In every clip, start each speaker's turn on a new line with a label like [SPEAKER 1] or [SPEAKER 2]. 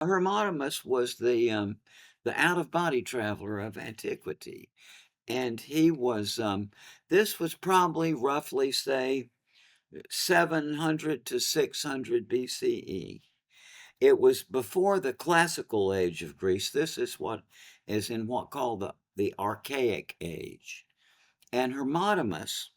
[SPEAKER 1] Hermotimus was the out-of-body traveler of antiquity, and he was, this was probably roughly, say, 700 to 600 BCE. It was before the classical age of Greece. This is what is in what called the Archaic Age. And Hermotimus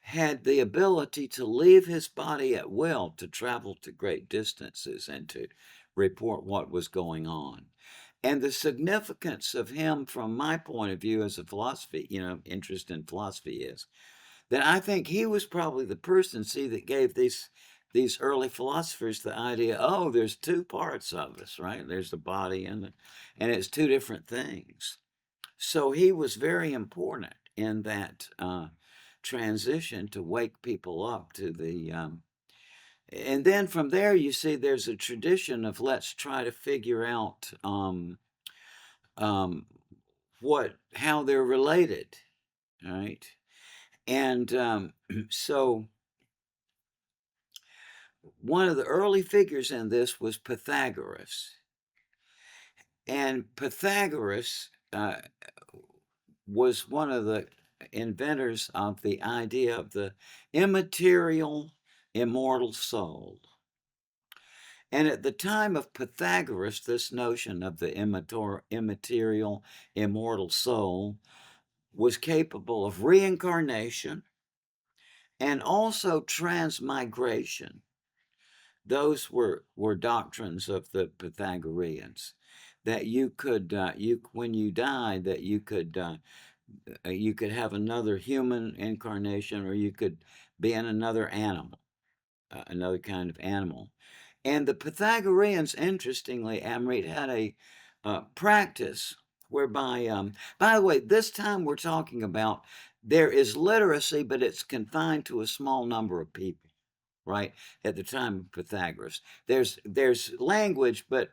[SPEAKER 1] had the ability to leave his body at will to travel to great distances and to report what was going on. And the significance of him, from my point of view as a philosophy, interest in philosophy, is that I think he was probably the person, see, that gave these early philosophers the idea, oh, there's two parts of us, right? There's the body and it's two different things. So he was very important in that transition to wake people up to and then from there, you see, there's a tradition of let's try to figure out um, how they're related, right? And so one of the early figures in this was Pythagoras. And Pythagoras was one of the inventors of the idea of the immaterial, immortal soul. And at the time of Pythagoras, this notion of the immaterial, immortal soul was capable of reincarnation and also transmigration. Those were doctrines of the Pythagoreans, that you could when you died, that you could have another human incarnation, or you could be in another animal, another kind of animal. And the Pythagoreans, interestingly, Amrit, had a practice whereby, by the way, this time we're talking about there is literacy, but it's confined to a small number of people, right? At the time of Pythagoras, there's language, but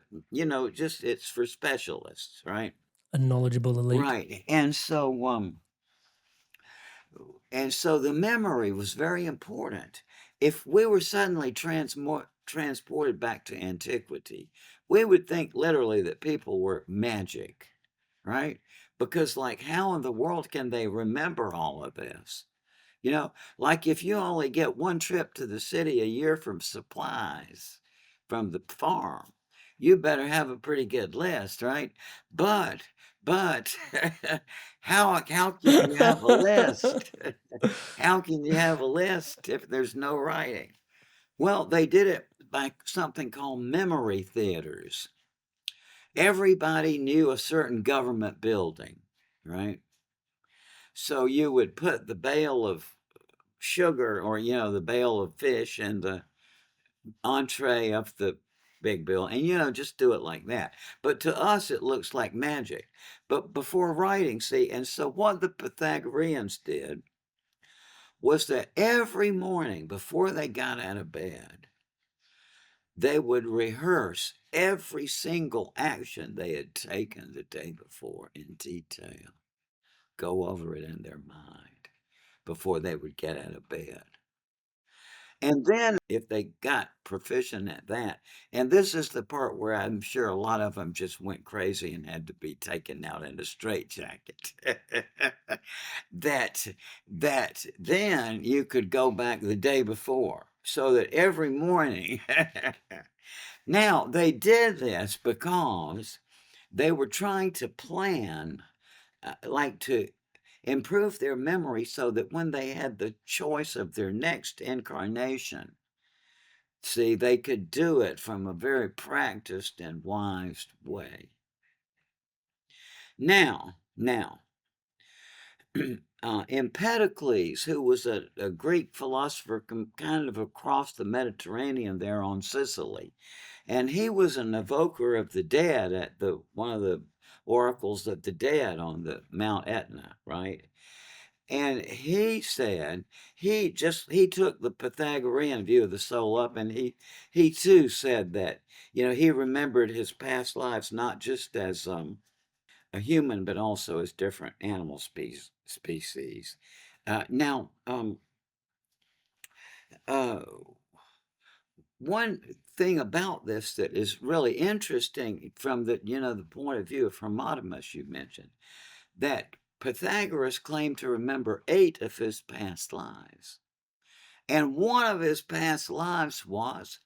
[SPEAKER 1] just it's for specialists, right?
[SPEAKER 2] A knowledgeable elite.
[SPEAKER 1] Right. And so the memory was very important. If we were suddenly transported back to antiquity, we would think literally that people were magic, right? Because, like, how in the world can they remember all of this? Like if you only get one trip to the city a year from supplies from the farm, you better have a pretty good list, right? But how can you have a list? How can you have a list if there's no writing? Well, they did it by something called memory theaters. Everybody knew a certain government building, right? So you would put the bale of sugar, or the bale of fish and the entree of the big bill, and just do it like that. But to us it looks like magic. But before writing, see, and so what the Pythagoreans did was that every morning before they got out of bed, they would rehearse every single action they had taken the day before in detail, go over it in their mind before they would get out of bed. And then if they got proficient at that, and this is the part where I'm sure a lot of them just went crazy and had to be taken out in a straitjacket. that that then you could go back the day before, so that every morning. Now they did this because they were trying to plan, like to improve their memory so that when they had the choice of their next incarnation, see, they could do it from a very practiced and wise way. Now, Empedocles, who was a Greek philosopher kind of across the Mediterranean there on Sicily, and he was an evoker of the dead at one of the oracles of the dead on the Mount Etna, right? And he said he took the Pythagorean view of the soul up, and he too said that he remembered his past lives not just as a human, but also as different animal species. Now, uh, one thing about this that is really interesting from the point of view of Hermotimus you mentioned, that Pythagoras claimed to remember 8 of his past lives. And one of his past lives was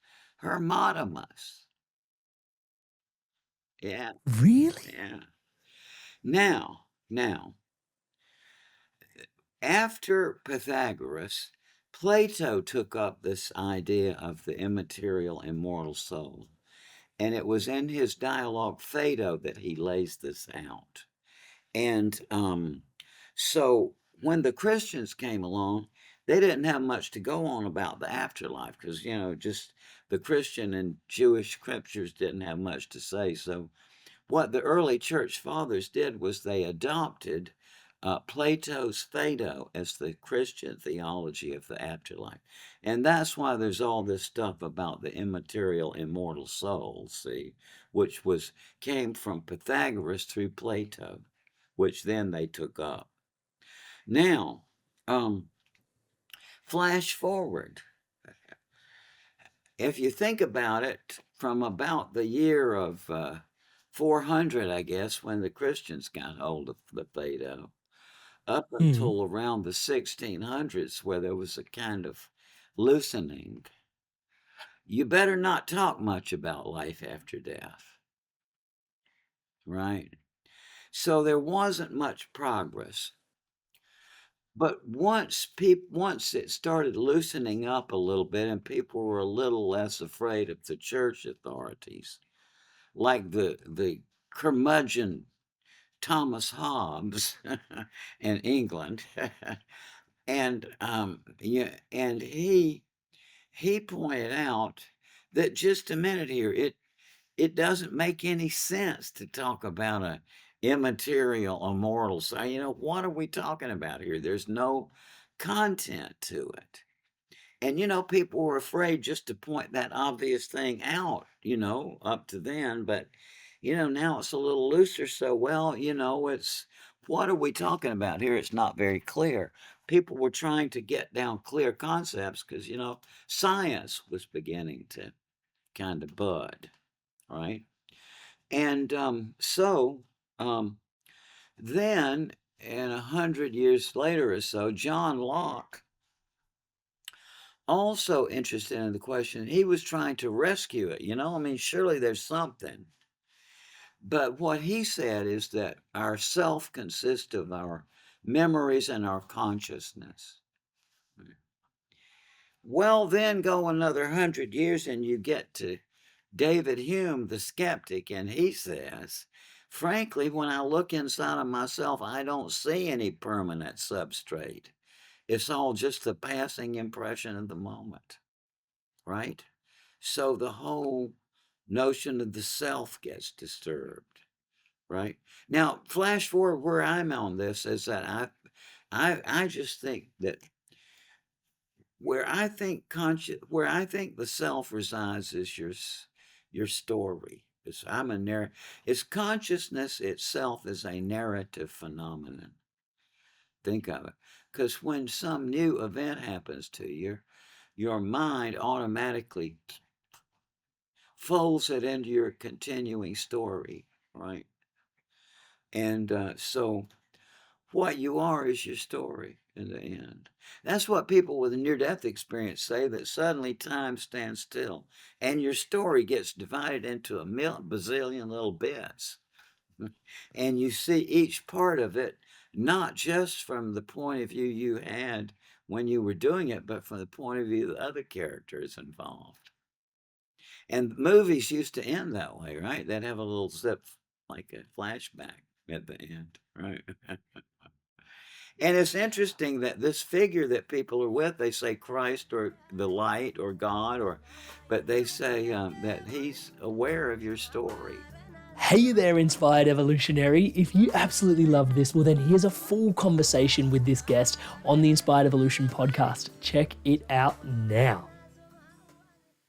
[SPEAKER 1] Hermotimus. Yeah,
[SPEAKER 2] Really?
[SPEAKER 1] yeah. Now, after Pythagoras, Plato took up this idea of the immaterial immortal soul. And it was in his dialogue Phaedo that he lays this out. And so when the Christians came along, they didn't have much to go on about the afterlife because, just the Christian and Jewish scriptures didn't have much to say. So what the early church fathers did was they adopted Plato's Phaedo as the Christian theology of the afterlife. And that's why there's all this stuff about the immaterial immortal soul, see, which came from Pythagoras through Plato, which then they took up. Now, flash forward. If you think about it, from about the year of 400, I guess, when the Christians got hold of the Phaedo, up
[SPEAKER 2] Hmm.
[SPEAKER 1] until around the 1600s, where there was a kind of loosening, you better not talk much about life after death, right? So there wasn't much progress. But once it started loosening up a little bit and people were a little less afraid of the church authorities, like the curmudgeon Thomas Hobbes in England, and he pointed out that just a minute here, it doesn't make any sense to talk about a immaterial, immortal. So, what are we talking about here? There's no content to it. And, people were afraid just to point that obvious thing out, up to then. But, now it's a little looser. So, well, it's what are we talking about here? It's not very clear. People were trying to get down clear concepts because, science was beginning to kind of bud, right? And um, then, and 100 years later or so, John Locke, also interested in the question, he was trying to rescue it. I mean, surely there's something. But what he said is that our self consists of our memories and our consciousness. Well, then go another 100 years and you get to David Hume, the skeptic, and he says, frankly, when I look inside of myself, I don't see any permanent substrate. It's all just the passing impression of the moment, right? So the whole notion of the self gets disturbed, right? Now, flash forward where I'm on this is that I just think that where I think the self resides is your story. It's consciousness itself is a narrative phenomenon. Think of it. Because when some new event happens to you, your mind automatically folds it into your continuing story, right? And so what you are is your story in the end. That's what people with a near death experience say, that suddenly time stands still and your story gets divided into a bazillion little bits. And you see each part of it, not just from the point of view you had when you were doing it, but from the point of view of the other characters involved. And movies used to end that way, right? They'd have a little zip, like a flashback at the end, right? And it's interesting that this figure that people are with, they say Christ or the light or God, but they say that he's aware of your story.
[SPEAKER 2] Hey there, Inspired Evolutionary. If you absolutely love this, well, then here's a full conversation with this guest on the Inspired Evolution podcast. Check it out now.